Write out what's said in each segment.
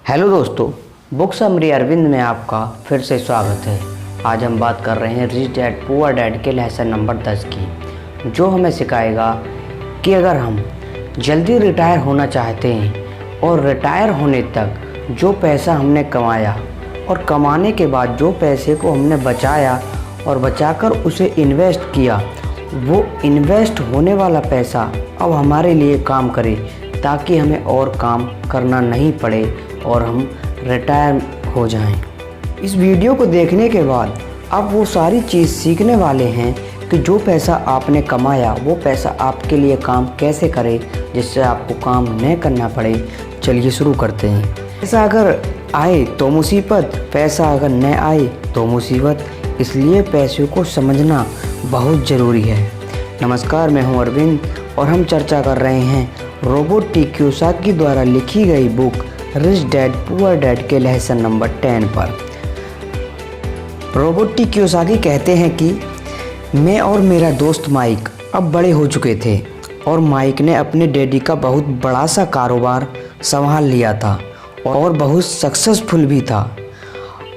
Hello दोस्तों, book summary Arvind में आपका फिर से स्वागत है। आज हम बात कर रहे हैं रिच डैड पुअर डैड के लेसन नंबर 10 की, जो हमें सिखाएगा कि अगर हम जल्दी रिटायर होना चाहते हैं और रिटायर होने तक जो पैसा हमने कमाया और कमाने के बाद जो पैसे को हमने बचाया और बचाकर उसे इन्वेस्ट किया, वो इन्वेस्ट होने वाला पैसा अब हमारे लिए काम करे, ताकि हमें और काम करना नहीं पड़े और हम रिटायर हो जाएं। इस वीडियो को देखने के बाद आप वो सारी चीज़ सीखने वाले हैं कि जो पैसा आपने कमाया वो पैसा आपके लिए काम कैसे करे, जिससे आपको काम न करना पड़े। चलिए शुरू करते हैं। पैसा अगर आए तो मुसीबत, पैसा अगर न आए तो मुसीबत, इसलिए पैसों को समझना बहुत ज़रूरी है। नमस्कार, मैं हूं अरविंद और हम चर्चा कर रहे हैं रॉबर्ट टी कियोसाकी द्वारा लिखी गई book rich dad poor dad के लेसन नंबर 10 पर। रॉबर्ट टी कियोसाकी कहते हैं कि मैं और मेरा दोस्त माइक अब बड़े हो चुके थे और माइक ने अपने डैडी का बहुत बड़ा सा कारोबार संभाल लिया था और बहुत सक्सेसफुल भी था।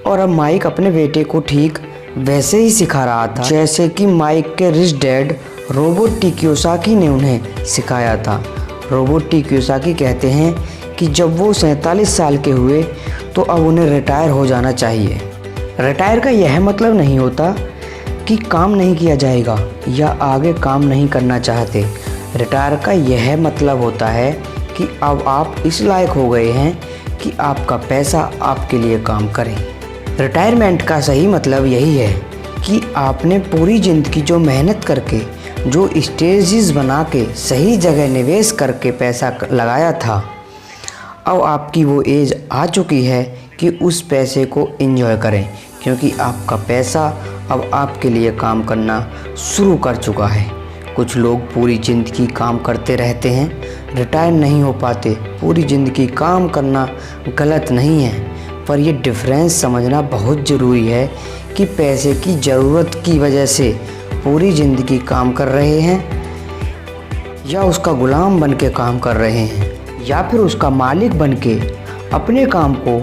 और अब माइक अपने बेटे को ठीक वैसे ही सिखा रहा था जैसे कि माइक के rich dad Robert T Kiyosaki ने उन्हें सिखाया था। रॉबर्ट टी कियोसाकी कहते हैं कि जब वो 47 साल के हुए तो अब उन्हें रिटायर हो जाना चाहिए। रिटायर का यह मतलब नहीं होता कि काम नहीं किया जाएगा या आगे काम नहीं करना चाहते। रिटायर का यह मतलब होता है कि अब आप इस लायक हो गए हैं कि आपका पैसा आपके लिए काम करे। रिटायरमेंट का सही मतलब यही है कि आपने पूरी ज़िंदगी जो मेहनत करके, जो स्टेजेस बना के, सही जगह निवेश करके पैसा लगाया था, अब आपकी वो एज आ चुकी है कि उस पैसे को एंजॉय करें, क्योंकि आपका पैसा अब आपके लिए काम करना शुरू कर चुका है। कुछ लोग पूरी ज़िंदगी काम करते रहते हैं, रिटायर नहीं हो पाते। पूरी ज़िंदगी काम करना गलत नहीं है, पर ये डिफरेंस समझना बहुत ज़रूरी है कि पैसे की ज़रूरत की वजह से पूरी ज़िंदगी काम कर रहे हैं या उसका गुलाम बन के काम कर रहे हैं या फिर उसका मालिक बन के अपने काम को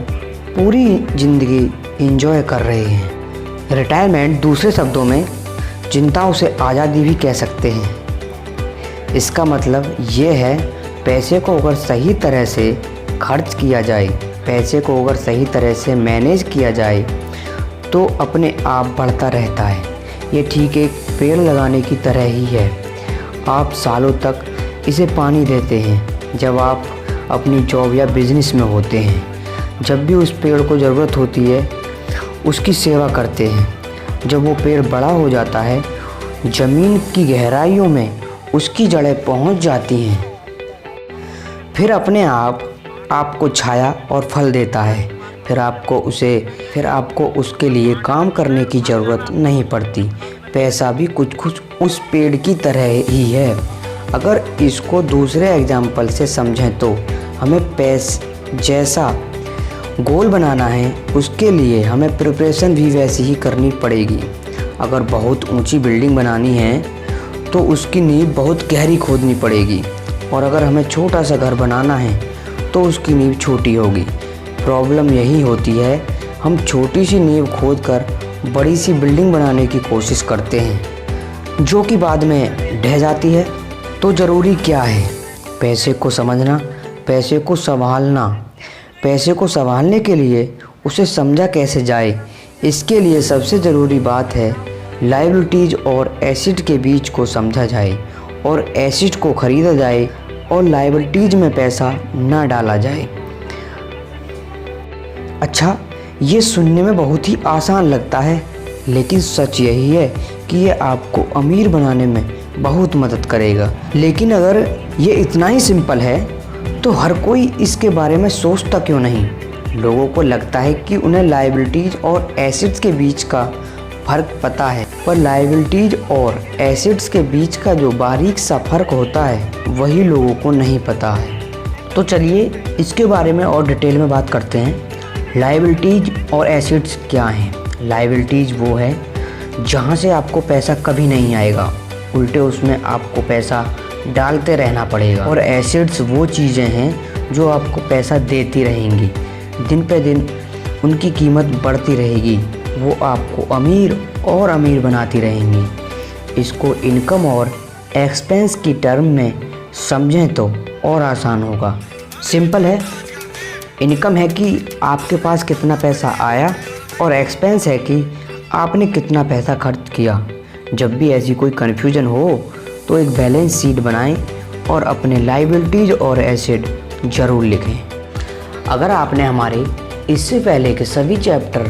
पूरी ज़िंदगी एंजॉय कर रहे हैं। रिटायरमेंट दूसरे शब्दों में चिंताओं से आज़ादी भी कह सकते हैं। इसका मतलब ये है, पैसे को अगर सही तरह से खर्च किया जाए, पैसे को अगर सही तरह से मैनेज किया जाए तो अपने आप बढ़ता रहता है। ये ठीक एक पेड़ लगाने की तरह ही है। आप सालों तक इसे पानी देते हैं। जब आप अपनी जॉब या बिजनेस में होते हैं, जब भी उस पेड़ को ज़रूरत होती है उसकी सेवा करते हैं। जब वो पेड़ बड़ा हो जाता है, ज़मीन की गहराइयों में उसकी जड़ें पहुंच जाती हैं, फिर अपने आप आपको छाया और फल देता है। फिर आपको उसके लिए काम करने की ज़रूरत नहीं पड़ती। पैसा भी कुछ उस पेड़ की तरह ही है। अगर इसको दूसरे एग्जाम्पल से समझें तो हमें जैसा गोल बनाना है, उसके लिए हमें प्रिपरेशन भी वैसी ही करनी पड़ेगी। अगर बहुत ऊंची बिल्डिंग बनानी है तो उसकी नींव बहुत गहरी खोदनी पड़ेगी, और अगर हमें छोटा सा घर बनाना है तो उसकी नींव छोटी होगी। प्रॉब्लम यही होती है, हम छोटी सी नींव खोदकर बड़ी सी बिल्डिंग बनाने की कोशिश करते हैं, जो कि बाद में ढह जाती है। तो ज़रूरी क्या है? पैसे को समझना, पैसे को संभालना। पैसे को संभालने के लिए उसे समझा कैसे जाए, इसके लिए सबसे ज़रूरी बात है लायबिलिटीज़ और एसेट के बीच को समझा जाए, और एसेट को ख़रीदा जाए और लायबिलिटीज़ में पैसा ना डाला जाए। अच्छा, ये सुनने में बहुत ही आसान लगता है, लेकिन सच यही है कि ये आपको अमीर बनाने में बहुत मदद करेगा। लेकिन अगर ये इतना ही सिंपल है तो हर कोई इसके बारे में सोचता क्यों नहीं? लोगों को लगता है कि उन्हें लायबिलिटीज़ और एसेट्स के बीच का फ़र्क पता है, पर लायबिलिटीज़ और एसेट्स के बीच का जो बारीक सा फ़र्क होता है वही लोगों को नहीं पता है। तो चलिए इसके बारे में और डिटेल में बात करते हैं। लायबिलिटीज़ और एसेट्स क्या हैं? लायबिलिटीज़ वो है जहाँ से आपको पैसा कभी नहीं आएगा, उल्टे उसमें आपको पैसा डालते रहना पड़ेगा। और एसेट्स वो चीज़ें हैं जो आपको पैसा देती रहेंगी। दिन पे दिन उनकी कीमत बढ़ती रहेगी, वो आपको अमीर और अमीर बनाती रहेंगी। इसको इनकम और एक्सपेंस की टर्म में समझें तो और आसान होगा। सिंपल है, इनकम है कि आपके पास कितना पैसा आया और एक्सपेंस है कि आपने कितना पैसा खर्च किया। जब भी ऐसी कोई कन्फ्यूजन हो तो एक बैलेंस शीट बनाएं और अपने लायबिलिटीज़ और एसेट ज़रूर लिखें। अगर आपने हमारे इससे पहले के सभी चैप्टर,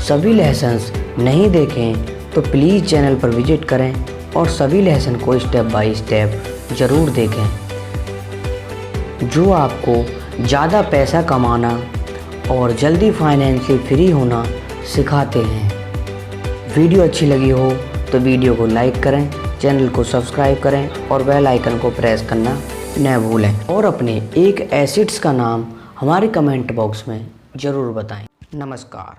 सभी लेसन्स नहीं देखें तो प्लीज़ चैनल पर विजिट करें और सभी लेसन को स्टेप बाय स्टेप ज़रूर देखें, जो आपको ज़्यादा पैसा कमाना और जल्दी फाइनेंशियल फ्री होना सिखाते हैं। वीडियो अच्छी लगी हो तो वीडियो को लाइक करें, चैनल को सब्सक्राइब करें और बेल आइकन को प्रेस करना न भूलें। और अपने एक एसेट्स का नाम हमारे कमेंट बॉक्स में ज़रूर बताएं। नमस्कार।